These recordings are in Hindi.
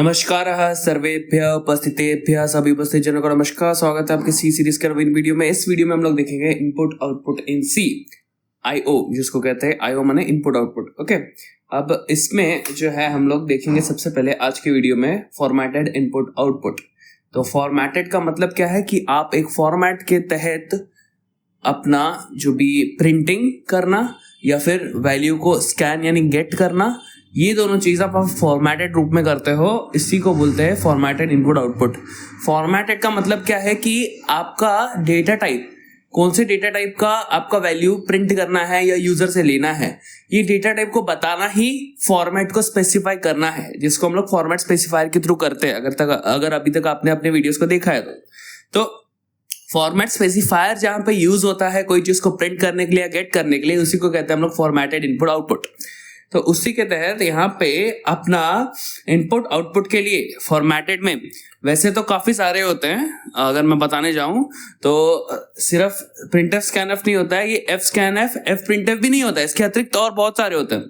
नमस्कारः सर्वेभ्यः उपस्थितेभ्यः सभी उपस्थित जनों को नमस्कार। स्वागत है आपके सी सीरीज के नवीन वीडियो में। इस वीडियो में हम लोग देखेंगे input output in C, IO जिसको कहते हैं। आईओ माने इनपुट आउटपुट। ओके, अब इसमें जो है हम लोग देखेंगे सबसे पहले आज के वीडियो में फॉर्मेटेड इनपुट आउटपुट। तो फॉर्मेटेड का मतलब क्या है कि आप एक फॉर्मेट के तहत अपना जो भी प्रिंटिंग करना या फिर वैल्यू को स्कैन यानी गेट करना, ये दोनों चीज आप फॉर्मेटेड रूप में करते हो। इसी को बोलते हैं फॉर्मेटेड इनपुट आउटपुट। फॉर्मेटेड का मतलब क्या है कि आपका डेटा टाइप, कौन से डेटा टाइप का आपका वैल्यू प्रिंट करना है या यूजर से लेना है, ये डेटा टाइप को बताना ही फॉर्मेट को स्पेसिफाई करना है, जिसको हम लोग फॉर्मेट स्पेसिफायर के थ्रू करते हैं। अगर अभी तक आपने अपने वीडियोस को देखा है तो फॉर्मेट स्पेसिफायर जहां पे यूज होता है कोई चीज को प्रिंट करने के लिए या गेट करने के लिए, उसी को कहते हैं हम लोग फॉर्मेटेड इनपुट आउटपुट। तो उसी के तहत यहाँ पे अपना इनपुट आउटपुट के लिए फॉर्मेटेड में वैसे तो काफी सारे होते हैं। अगर मैं बताने जाऊं तो सिर्फ प्रिंटफ स्कैनफ नहीं होता है, ये एफ स्कैनफ एफ प्रिंटफ भी नहीं होता है, इसके अतिरिक्त और बहुत सारे होते हैं।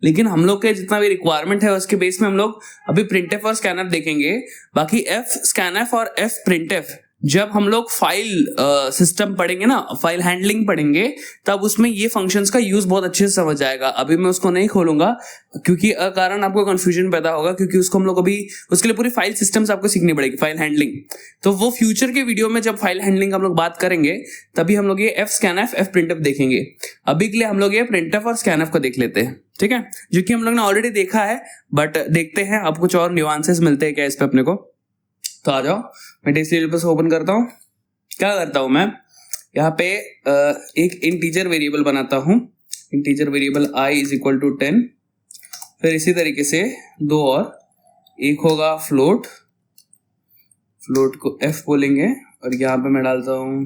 लेकिन हम लोग के जितना भी रिक्वायरमेंट है उसके बेस में हम लोग अभी प्रिंटफ और स्कैनफ देखेंगे। बाकी एफ स्कैनफ और एफ प्रिंटफ जब हम लोग फाइल सिस्टम पढ़ेंगे ना, फाइल हैंडलिंग पढ़ेंगे, तब उसमें ये फंक्शंस का यूज बहुत अच्छे से समझ आएगा। अभी मैं उसको नहीं खोलूंगा क्योंकि कारण आपको कंफ्यूजन पैदा होगा, क्योंकि उसको हम लोग अभी उसके लिए पूरी फाइल सिस्टम्स आपको सीखनी पड़ेगी, फाइल हैंडलिंग। तो वो फ्यूचर के वीडियो में जब फाइल हैंडलिंग हम लोग बात करेंगे तभी हम लोग ये एफ स्कैनफ एफ प्रिंटफ देखेंगे। अभी के लिए हम लोग ये प्रिंटफ और स्कैनफ को देख लेते हैं, ठीक है, जो कि हम लोग ने ऑलरेडी देखा है। बट देखते हैं अब कुछ और न्यूआंसेस मिलते हैं क्या इस पे अपने को। तो आ जाओ, मैं टेक्स्ट एडिटर से ओपन करता हूँ। क्या करता हूँ मैं यहाँ पे एक इंटीजर वेरिएबल बनाता हूँ, integer variable i is equal to 10। फिर इसी तरीके से दो और, एक होगा फ्लोट, फ्लोट को f बोलेंगे, और यहाँ पे मैं डालता हूँ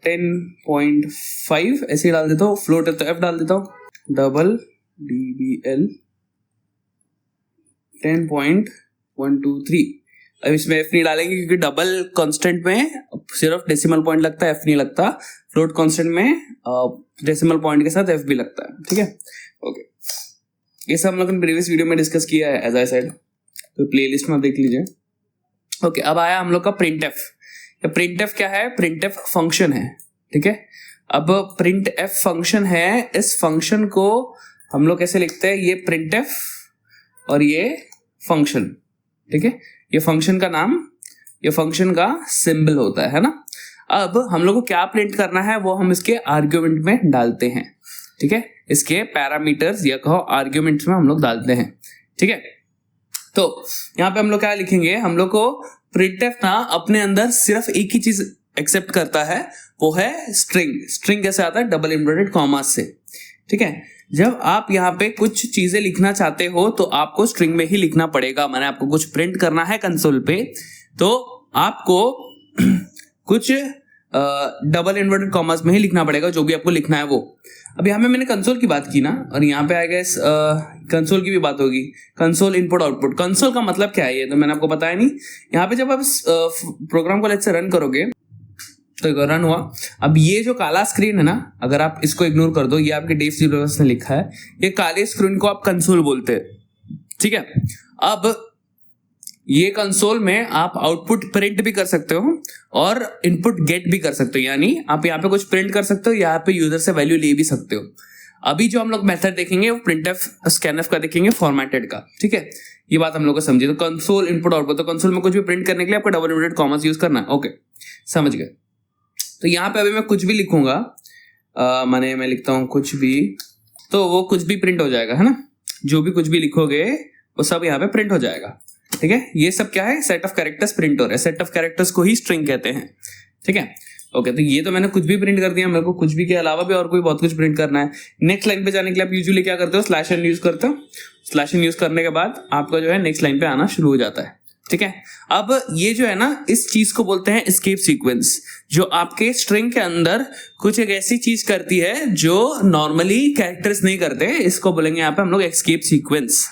10.5 ऐसे डाल देता हूँ। फ्लोट है तो f डाल देता हूँ, डबल dbl 10.123। अब इसमें f नहीं डालेंगे क्योंकि डबल कांस्टेंट में सिर्फ डेसिमल पॉइंट लगता है, f नहीं लगता। फ्लोट कांस्टेंट में डेसिमल पॉइंट के साथ f भी लगता है, ठीक है। ओके, ये सब हम लोग ने प्रीवियस वीडियो में डिस्कस किया है एज आई सेड, तो प्लेलिस्ट में देख लीजिए। ओके, अब आया हम लोग का प्रिंटफ। प्रिंटफ क्या है? प्रिंटफ फंक्शन है, ठीक है। अब प्रिंटफ फंक्शन है, इस फंक्शन को हम लोग कैसे लिखते हैं? ये प्रिंटफ और ये फंक्शन, ठीक है। ये फंक्शन का नाम, ये फंक्शन का सिंबल होता है ना। अब हम लोग को क्या प्रिंट करना है वो हम इसके आर्ग्यूमेंट में डालते हैं, ठीक है। इसके पैरामीटर्स या कहो आर्ग्यूमेंट्स में हम लोग डालते हैं, ठीक है। तो यहाँ पे हम लोग क्या लिखेंगे? हम लोग को प्रिंटफ ना अपने अंदर सिर्फ एक ही चीज एक्सेप्ट करता है, वो है स्ट्रिंग। स्ट्रिंग कैसे आता है? डबल इन्वर्टेड कॉमास से, ठीक है। जब आप यहाँ पे कुछ चीजें लिखना चाहते हो तो आपको स्ट्रिंग में ही लिखना पड़ेगा। माने आपको कुछ प्रिंट करना है कंसोल पे तो आपको कुछ डबल इन्वर्टेड कॉमास में ही लिखना पड़ेगा, जो भी आपको लिखना है वो। अब यहाँ पे मैंने कंसोल की बात की ना, और यहाँ पे आएगा कंसोल की भी बात होगी। कंसोल इनपुट आउटपुट, कंसोल का मतलब क्या है ये तो मैंने आपको बताया नहीं। यहाँ पे जब आप इस प्रोग्राम को लेट से रन करोगे तो रन हुआ। अब ये जो काला स्क्रीन है ना, अगर आप इसको इग्नोर कर दो, ये आपके डेव सिलेबस ने लिखा है, ये काले स्क्रीन को आप कंसोल बोलते हैं, ठीक है। अब ये कंसोल में आप आउटपुट प्रिंट भी कर सकते हो और इनपुट गेट भी कर सकते हो, यानी आप यहाँ पे कुछ प्रिंट कर सकते हो, यहाँ पे यूजर से वैल्यू ले भी सकते हो। अभी जो हम लोग मेथड देखेंगे वो प्रिंटफ स्कैनफ का देखेंगे, फॉर्मेटेड का, ठीक है। ये बात हम लोग को समझिए। तो कंसोल इनपुट आउटपुट, तो कंसोल में कुछ भी प्रिंट करने के लिए आपको डबल इन्वर्टेड कॉमास यूज करना है, ओके, समझ गए। तो यहाँ पे अभी मैं कुछ भी लिखूंगा, माने मैं लिखता हूँ कुछ भी, तो वो कुछ भी प्रिंट हो जाएगा, है ना। जो भी कुछ भी लिखोगे वो सब यहाँ पे प्रिंट हो जाएगा, ठीक है। ये सब क्या है? सेट ऑफ कैरेक्टर्स प्रिंट हो रहे हैं। सेट ऑफ कैरेक्टर्स को ही स्ट्रिंग कहते हैं, ठीक है। ओके, तो ये तो मैंने कुछ भी प्रिंट कर दिया। मेरे को कुछ भी के अलावा भी और कोई बहुत कुछ प्रिंट करना है। नेक्स्ट लाइन पे जाने के लिए आप यूजुअली क्या करते हो? स्लैश एन यूज करते हो। स्लैश एन यूज करने के बाद आपका जो है नेक्स्ट लाइन पे आना शुरू हो जाता है, ठीक है। अब ये जो है ना, इस चीज को बोलते हैं एस्केप सीक्वेंस, जो आपके स्ट्रिंग के अंदर कुछ एक ऐसी चीज करती है जो नॉर्मली कैरेक्टर्स नहीं करते। इसको बोलेंगे यहाँ पे हम लोग एस्केप सीक्वेंस,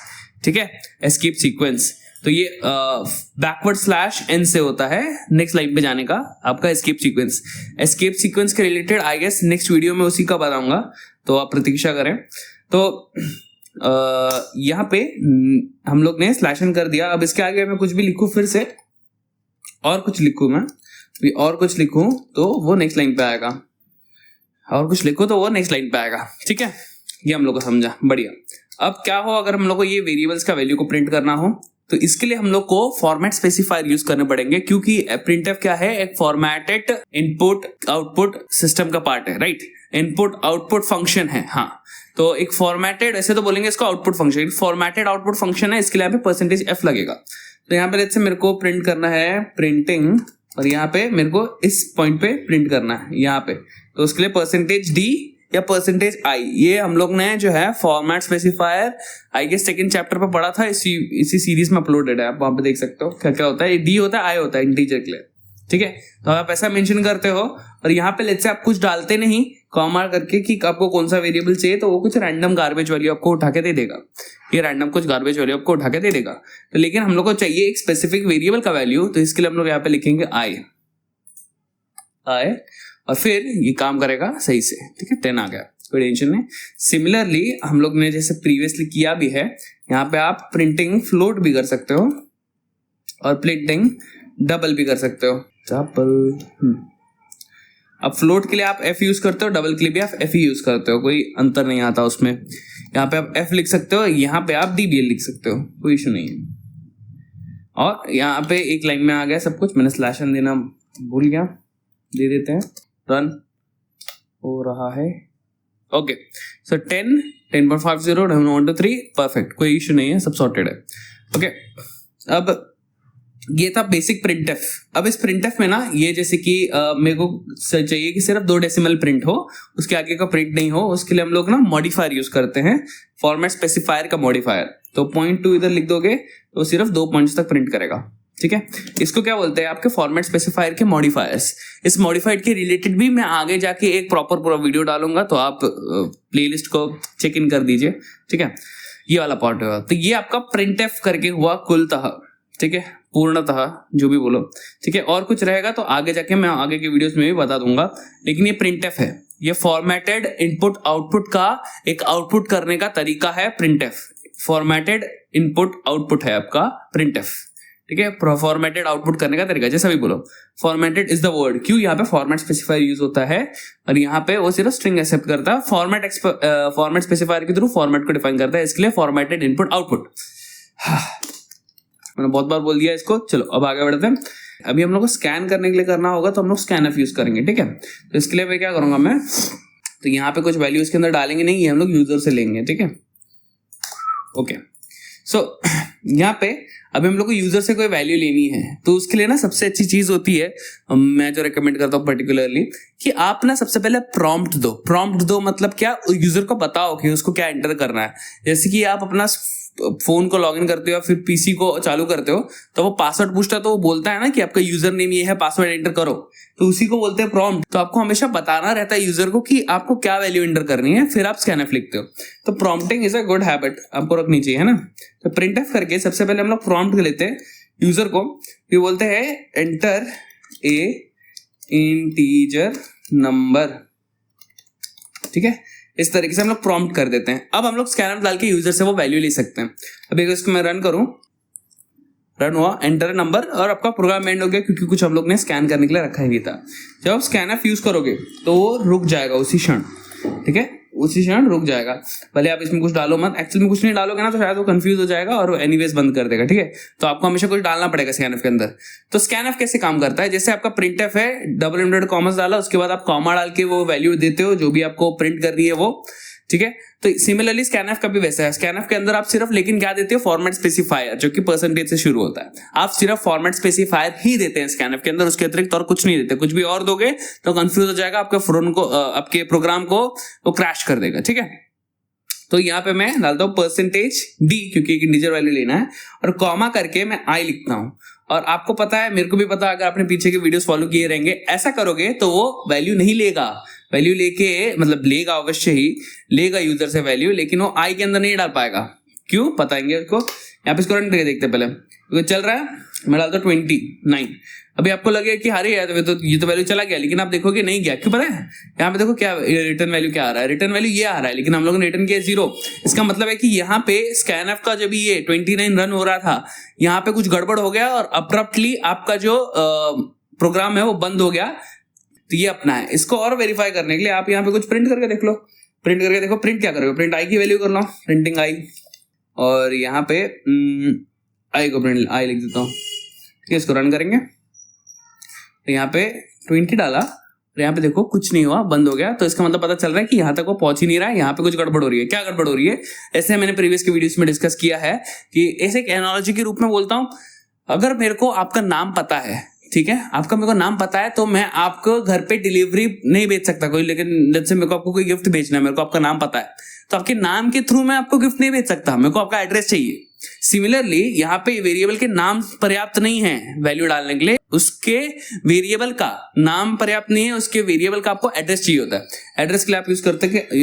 ठीक है, एस्केप सीक्वेंस। तो ये बैकवर्ड स्लैश एन से होता है नेक्स्ट लाइन पे जाने का आपका एस्केप सीक्वेंस। एस्केप सीक्वेंस के related I guess next video में उसी का बताऊंगा, तो आप प्रतीक्षा करें। तो यहाँ पे हम लोग ने स्लैश एन कर दिया। अब इसके आगे मैं कुछ भी लिखूं फिर से और कुछ लिखूं मैं और कुछ लिखूं तो वो नेक्स्ट लाइन पे आएगा, और कुछ लिखो तो वो नेक्स्ट लाइन पे आएगा। ठीक है, ये हम लोग को समझा, बढ़िया। अब क्या हो अगर हम लोग को ये वेरिएबल्स का वैल्यू को प्रिंट करना हो तो इसके लिए हम लोग को फॉर्मेट स्पेसिफायर यूज करने पड़ेंगे, क्योंकि प्रिंटफ क्या है, एक फॉर्मेटेड इनपुट आउटपुट सिस्टम का पार्ट है, राइट। इनपुट आउटपुट फंक्शन है, हाँ। तो एक फॉर्मेटेड, ऐसे तो बोलेंगे इसको output function, formatted output function है, इसके लिए यहाँ पे परसेंटेज एफ लगेगा। तो यहाँ पे जैसे मेरे को प्रिंट करना है प्रिंटिंग, और यहाँ पे मेरे को इस पॉइंट पे प्रिंट करना है यहाँ पे, तो उसके लिए परसेंटेज डी या परसेंटेज आई, ये हम लोग ने जो है format specifier I guess second chapter पे पढ़ा था, इसी सीरीज में अपलोडेड है, आप वहां पे देख सकते हो क्या क्या होता है। डी होता है, आई होता है इंटीजर के लिए, ठीक है। तो आप ऐसा मेंशन करते हो और यहाँ पे लेट्स से आप कुछ डालते नहीं कॉमा करके कि आपको कौन सा वेरिएबल चाहिए, तो वो कुछ रैंडम गार्बेज वैल्यू आपको उठा के दे देगा, ये रैंडम कुछ गार्बेज वैल्यू आपको उठा के दे देगा। तो लेकिन हम लोग को चाहिए एक स्पेसिफिक वेरिएबल का वैल्यू, तो इसके लिए हम लोग यहाँ पे लिखेंगे आई, और फिर ये काम करेगा सही से, ठीक है। 10 आ गया, कोई टेंशन नहीं। सिमिलरली हम लोग ने जैसे प्रीवियसली किया भी है, यहाँ पे आप प्रिंटिंग फ्लोट भी कर सकते हो और प्रिंटिंग डबल भी कर सकते हो, डबल। अब फ्लोट के लिए आप एफ यूज करते हो, डबल के लिए भी आप एफ ही यूज करते हो, कोई अंतर नहीं आता उसमें। यहाँ पे आप एफ लिख सकते हो, यहाँ पे आप डीबीएल लिख सकते हो, कोई इशू नहीं है। और यहाँ पे एक लाइन में आ गया सब कुछ, मैंने स्लैश एन देना भूल गया, दे देते हैं। रन हो रहा है, ओके। सो 10.50 1 to 3 परफेक्ट, कोई इशू नहीं है, सब सॉर्टेड है, ओके। अब ये था बेसिक प्रिंटफ। अब इस प्रिंटफ में ना ये जैसे कि मेरे को चाहिए कि सिर्फ 2 डेसिमल प्रिंट हो, उसके आगे का प्रिंट नहीं हो, उसके लिए हम लोग ना मॉडिफायर यूज करते हैं, फॉर्मेट स्पेसिफायर का मॉडिफायर। तो 0.2 इधर लिख दोगे तो सिर्फ 2 पॉइंट्स तक प्रिंट करेगा, ठीक है। इसको क्या बोलते हैं, आपके फॉर्मेट स्पेसिफायर के मॉडिफायर्स। इस मॉडिफाइड के रिलेटेड भी मैं आगे जाके एक प्रॉपर पूरा वीडियो डालूंगा, तो आप प्लेलिस्ट को चेक इन कर दीजिए, ठीक है। ये वाला पार्ट होगा। तो ये आपका प्रिंटफ करके हुआ कुलतः, ठीक है, पूर्णतः जो भी बोलो, ठीक है। और कुछ रहेगा तो आगे जाके मैं आगे के वीडियोस में भी बता दूंगा, लेकिन ये प्रिंटफ है, ये फॉर्मेटेड इनपुट आउटपुट का एक आउटपुट करने का तरीका है प्रिंटफ। फॉर्मेटेड इनपुट आउटपुट है आपका प्रिंटफ, ठीक है। फॉर्मेटेड आउटपुट करने का तरीका, जैसा भी बोलो, फॉर्मेटेड इज द वर्ड, क्यों यहाँ पे फॉर्मेट स्पेसिफायर यूज होता है, और यहाँ पे वो सिर्फ स्ट्रिंग एक्सेप्ट करता है, फॉर्मेट स्पेसिफायर के थ्रू फॉर्मेट को डिफाइन करता है, इसके लिए फॉर्मेटेड इनपुट आउटपुट। मैंने बहुत बार बोल दिया इसको, चलो अब आगे बढ़ते हैं। अभी हम लोग को स्कैन करने के लिए करना होगा, तो हम लोग स्कैन एफ यूज करेंगे, ठीक है। तो इसके लिए मैं क्या करूंगा, मैं तो यहाँ पे कुछ वैल्यू इसके अंदर डालेंगे नहीं, ये हम लोग यूजर से लेंगे, ठीक है, ओके। सो यहाँ पे अभी हम लोग को यूजर से कोई वैल्यू लेनी है, तो उसके लिए ना सबसे अच्छी चीज होती है, मैं जो रेकमेंड करता हूँ पर्टिकुलरली, कि आप ना सबसे पहले प्रॉम्प्ट दो। प्रॉम्प्ट दो मतलब क्या, यूजर को बताओ कि उसको क्या एंटर करना है। जैसे कि आप अपना फोन को लॉगिन करते हो या फिर पीसी को चालू करते हो, तो वो पासवर्ड पूछता है, तो वो बोलता है ना कि आपका यूजर नेम ये है, पासवर्ड एंटर करो, तो उसी को बोलते हैं प्रॉम्प्ट। तो आपको हमेशा बताना रहता है यूजर को कि आपको क्या वैल्यू एंटर करनी है, फिर आप स्कैनफ लिखते हो। तो prompting is a good habit, आपको रखनी चाहिए, है ना। तो प्रिंटफ करके सबसे पहले हम लोग प्रॉम्प्ट लेते हैं यूजर को, ये बोलते हैं एंटर ए इंटीजर नंबर, ठीक है। इस तरीके से हम लोग प्रॉम्प्ट कर देते हैं। अब हम लोग स्कैनर डाल के यूजर से वो वैल्यू ले सकते हैं। अब एक इसको मैं रन करूं, रन हुआ, एंटर नंबर, और आपका प्रोग्राम एंड हो गया, क्योंकि कुछ हम लोग ने स्कैन करने के लिए रखा ही नहीं था। जब आप स्कैनर यूज करोगे तो वो रुक जाएगा उसी क्षण, ठीक है, उसी क्षण रुक जाएगा। भले आप इसमें कुछ डालो मत, एक्चुअल में कुछ नहीं डालोगे ना तो शायद वो कंफ्यूज हो जाएगा और वो एनीवेज बंद कर देगा, ठीक है। तो आपको हमेशा कुछ डालना पड़ेगा स्कैनफ के अंदर। तो स्कैनफ कैसे काम करता है, जैसे आपका प्रिंटफ है, डबल इनवर्टेड कॉमास डाला, उसके बाद आप कॉमा डाल के वो वैल्यू देते हो जो भी आपको प्रिंट करनी है वो, ठीक है। तो सिमिलरली स्कैनफ का भी वैसा है। स्कैनफ के अंदर आप सिर्फ लेकिन क्या देते हो, फॉर्मेट स्पेसिफायर, जो कि परसेंटेज से शुरू होता है। आप सिर्फ फॉर्मेट स्पेसिफायर ही देते हैं स्कैनफ के अंदर, उसके अतिरिक्त और कुछ नहीं देते। कुछ भी और दोगे तो कंफ्यूज हो जाएगा, आपके फोन को, आपके प्रोग्राम को वो क्रैश कर देगा, ठीक है। तो यहाँ पे मैं डालता हूँ परसेंटेज डी, क्योंकि एक इंटीजर वैल्यू लेना है, और कॉमा करके मैं आई लिखता हूँ। और आपको पता है, मेरे को भी पता है, अगर आपने पीछे के वीडियोस फॉलो किए रहेंगे, ऐसा करोगे तो वो वैल्यू नहीं लेगा। वैल्यू लेके मतलब लेगा, अवश्य ही लेगा यूजर से वैल्यू, लेकिन वो आई के अंदर नहीं डाल पाएगा। क्यों, बताएंगे उसको। यहाँ पे इसको रन करके देखते हैं पहले, तो चल रहा है, मैं डालता हूँ 29। अभी आपको लगे कि अरे यार ये तो वैल्यू चला गया, लेकिन आप देखोगे नहीं गया, क्यों पता है? यहाँ पे देखो क्या रिटर्न वैल्यू क्या आ रहा है, रिटर्न वैल्यू ये आ रहा है, लेकिन हम लोगों ने रिटर्न किया 0। इसका मतलब है कि यहाँ पे स्कैनफ का जब ये 29 रन हो रहा था, यहाँ पे कुछ गड़बड़ हो गया और अब्रप्टली आपका जो प्रोग्राम है वो बंद हो गया। तो ये अपना है। इसको और वेरीफाई करने के लिए आप यहाँ पे कुछ प्रिंट करके देख लो, प्रिंट करके देखो। प्रिंट क्या करोगे, प्रिंट आई की वैल्यू कर लो, प्रिंटिंग आई, और यहाँ पे आई को प्रिंट आई लिख देता हूँ, ठीक है। इसको रन करेंगे तो यहाँ पे 20 डाला और यहाँ पे देखो कुछ नहीं हुआ, बंद हो गया। तो इसका मतलब पता चल रहा है कि यहाँ तक वो पहुंच ही नहीं रहा है, यहाँ पे कुछ गड़बड़ हो रही है। क्या गड़बड़ हो रही है? ऐसे मैंने प्रीवियस के वीडियोस में डिस्कस किया है कि ऐसे एक एनालॉजी के रूप में बोलता हूँ, अगर मेरे को आपका नाम पता है, ठीक है, आपका मेरे को नाम पता है, तो मैं आपको घर पे डिलीवरी नहीं भेज सकता कोई, लेकिन जैसे मेरे को आपको कोई गिफ्ट भेजना है, मेरे को आपका नाम पता है, तो आपके नाम के थ्रू मैं आपको गिफ्ट नहीं भेज सकता, मेरे को आपका एड्रेस चाहिए। सिमिलरली यहाँ पे वेरिएबल के नाम पर्याप्त नहीं है वैल्यू डालने के लिए, उसके वेरिएबल का नाम पर्याप्त नहीं है, उसके वेरिएबल का आपको एड्रेस चाहिए होता है। एड्रेस के लिए आप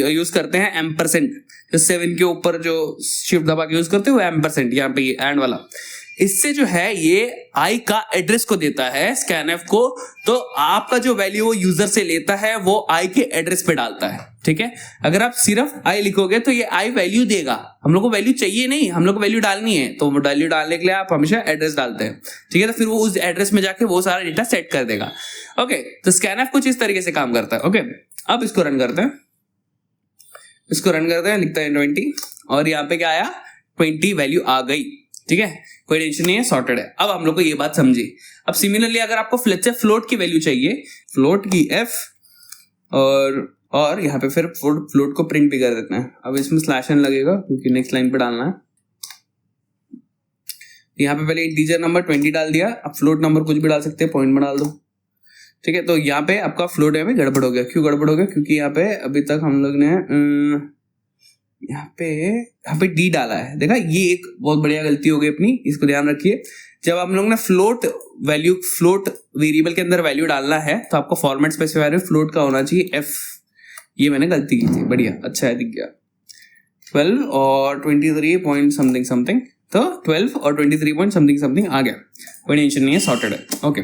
यूज करते हैं एम्परसेंड, जो 7 के ऊपर जो शिफ्ट दबा के यूज करते हैं वो एम्परसेंड, यहाँ पे एंड वाला। इससे जो है ये आई का एड्रेस को देता है स्कैनफ को, तो आपका जो वैल्यू वो यूजर से लेता है वो आई के एड्रेस पे डालता है, ठीक है। अगर आप सिर्फ आई लिखोगे तो ये आई वैल्यू देगा, हम लोग को वैल्यू चाहिए नहीं, हम लोग को वैल्यू डालनी है, तो वैल्यू डालने के लिए आप हमेशा एड्रेस डालते हैं, ठीक है। तो फिर वो उस एड्रेस में जाके वो सारा डेटा सेट कर देगा। ओके, तो स्कैनफ कुछ इस तरीके से काम करता है। ओके, अब इसको रन करते हैं, लिखते हैं 20, और यहाँ पे क्या आया, 20 वैल्यू आ गई, ठीक है, कोई टेंशन नहीं है, सॉर्टेड है। अब हम लोग को ये बात समझी। अब सिमिलरली अगर आपको फ्लोट की वैल्यू चाहिए, फ्लोट की f, और यहाँ पे फिर फ्लोट को प्रिंट भी कर देते हैं। अब इसमें /n लगेगा क्योंकि नेक्स्ट लाइन पे डालना है। यहाँ पे पहले इंटीजर नंबर 20 डाल दिया, अब फ्लोट नंबर कुछ भी डाल सकते हैं, पॉइंट में डाल दो, ठीक है। तो यहाँ पे आपका फ्लोट में गड़बड़ हो गया। क्यों गड़बड़ हो गया? क्योंकि यहाँ पे अभी तक हम लोग ने यहाँ पे डी डाला है, देखा, ये एक बहुत बढ़िया गलती हो गई अपनी, इसको ध्यान रखिए। जब आप लोग ने फ्लोट वेरिएबल के अंदर वैल्यू डालना है तो आपको फॉर्मेट स्पेसिफायर फ्लोट का होना चाहिए f। ये मैंने गलती की थी, बढ़िया, अच्छा है, दिख गया। 12 और 23 पॉइंट समथिंग, तो 12 और 23 पॉइंट समथिंग आ गया, कोई टेंशन नहीं है, सॉर्टेड है। ओके,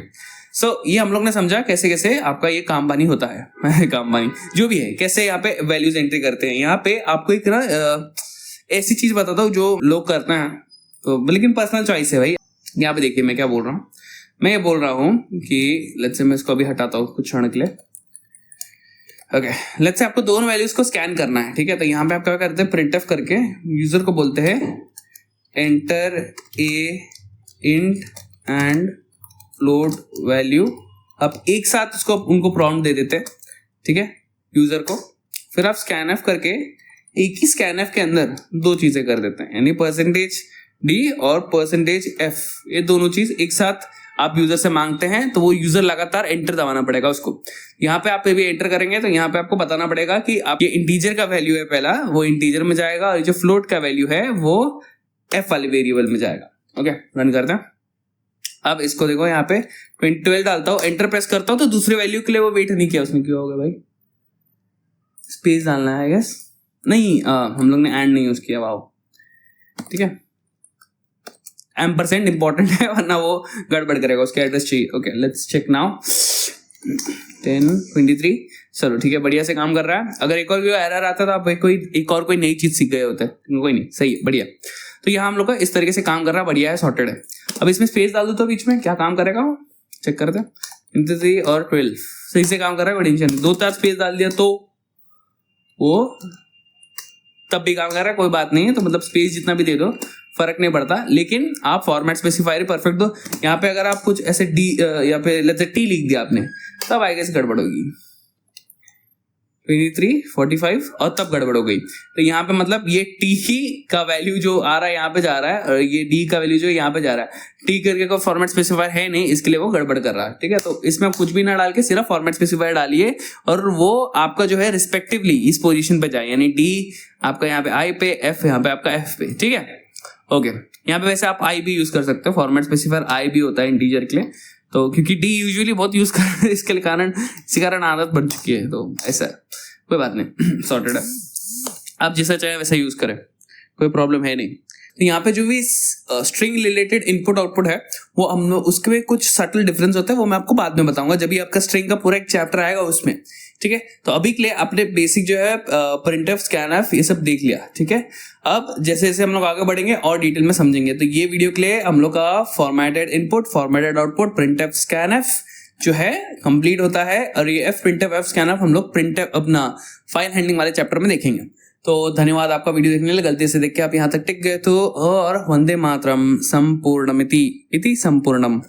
सो ये हम लोग ने समझा कैसे कैसे आपका ये काम बानी होता है काम बानी जो भी है, कैसे यहाँ पे वैल्यूज एंट्री करते हैं। यहाँ पे आपको एक ना ऐसी चीज बताता हूँ जो लोग करते हैं, तो लेकिन पर्सनल चॉइस है भाई। यहाँ पे देखिए मैं क्या बोल रहा हूँ, मैं ये बोल रहा हूँ कि लेट्स से मैं इसको अभी हटाता हूँ कुछ क्षण के लिए। ओके, लेट्स से आपको दोनों वैल्यूज को स्कैन करना है, ठीक है। तो यहाँ पे आप क्या करते हैं, प्रिंटफ करके यूजर को बोलते हैं enter a int and float value. आप एक साथ उसको उनको प्रॉम्प्ट दे देते हैं, ठीक है, यूजर को। फिर आप स्कैनफ करके एक ही स्कैनफ के अंदर दो चीजें कर देते हैं, यानी %d और %f, ये दोनों चीज एक साथ आप यूजर से मांगते हैं। तो वो यूजर लगातार एंटर दबाना पड़ेगा उसको। यहाँ पे आप भी एंटर करेंगे तो यहाँ पे आपको बताना पड़ेगा कि आप ये इंटीजर का वैल्यू है पहला, वो इंटीजर में जाएगा, और जो फ्लोट का वैल्यू है वो f वाले वेरिएबल में जाएगा। ओके, रन करते हैं। अब इसको देखो, यहाँ पे 12 डालता हूँ, एंटर प्रेस करता हूँ, तो दूसरे वैल्यू के लिए वो वेट नहीं किया उसने। क्यों होगा भाई? स्पेस डालना है गैस, नहीं हम लोग ने एंड नहीं यूज किया, वाओ, ठीक है। एम्परसेंड इंपॉर्टेंट है वरना वो गड़बड़ करेगा, उसके एड्रेस चाहिए। Okay, let's check now. 10 23, चलो ठीक है, बढ़िया से काम कर रहा है। अगर एक और एरर आता तो आप कोई नई चीज सीख गए होते, कोई नहीं, सही है, बढ़िया। तो यहाँ हम लोग का इस तरीके से काम कर रहा है, बढ़िया है, सॉर्टेड है। अब इसमें स्पेस डाल दो तो बीच में क्या काम करेगा वो चेक करते हैं। 23 और 12 सही से काम कर रहा है, कोई टेंशन। 2-4 स्पेस डाल दिया तो वो तब भी काम कर रहा है, कोई बात नहीं है। तो मतलब स्पेस जितना भी दे दो फर्क नहीं पड़ता, लेकिन आप फॉर्मेट स्पेसिफायर परफेक्ट दो। यहाँ पे अगर आप कुछ ऐसे डी या पे लेट्स से टी लिख दिया आपने, तब आएगा से गड़बड़ होगी। 23 45 और तब गड़बड़ हो गई। तो यहाँ पे मतलब ये टी ही का वैल्यू जो आ रहा है यहाँ पे जा रहा है, और ये डी का वैल्यू जो यहाँ पे जा रहा है। टी करके कोई फॉर्मेट स्पेसिफायर है नहीं, इसके लिए वो गड़बड़ कर रहा है, ठीक है। तो इसमें आप कुछ भी ना डाल के सिर्फ फॉर्मेट स्पेसिफायर डालिए, और वो आपका जो है रिस्पेक्टिवली इस पोजीशन पे जाए, यानी डी आपका यहाँ पे आई पे, एफ यहाँ पे आपका एफ पे, ठीक है। ओके, यहाँ पे वैसे आप आई भी यूज कर सकते हो, फॉर्मेट स्पेसिफायर आई भी होता है इंटीजर के लिए, तो क्योंकि डी यूजुअली बहुत यूज कर रहे हैं, इसके कारण आदत बन चुकी है, तो ऐसा है, कोई बात नहीं, सॉर्टेड है। आप जैसा चाहे वैसा यूज करें, कोई प्रॉब्लम है नहीं। तो यहाँ पे जो भी स्ट्रिंग रिलेटेड इनपुट आउटपुट है वो हम उसके में कुछ सटल डिफरेंस होता है, वो मैं आपको बाद में बताऊंगा जब भी आपका स्ट्रिंग का पूरा एक चैप्टर आएगा उसमें। ठीक है, तो अभी के लिए आपने बेसिक जो है प्रिंटफ, स्कैनफ ये सब देख लिया। ठीक है, अब जैसे जैसे हम लोग आगे बढ़ेंगे और डिटेल में समझेंगे। तो ये वीडियो के लिए हम लोग का formatted input, formatted output, printf, scanf जो है कंप्लीट होता है। और ये एफ प्रिंटफ, एफ स्कैनफ हम लोग प्रिंटफ अपना फाइल हैंडलिंग वाले चैप्टर में देखेंगे। तो धन्यवाद आपका वीडियो देखने के लिए। गलती से देख के आप यहाँ तक टिक गए तो, और वंदे मातरम संपूर्णमिति इति संपूर्णम।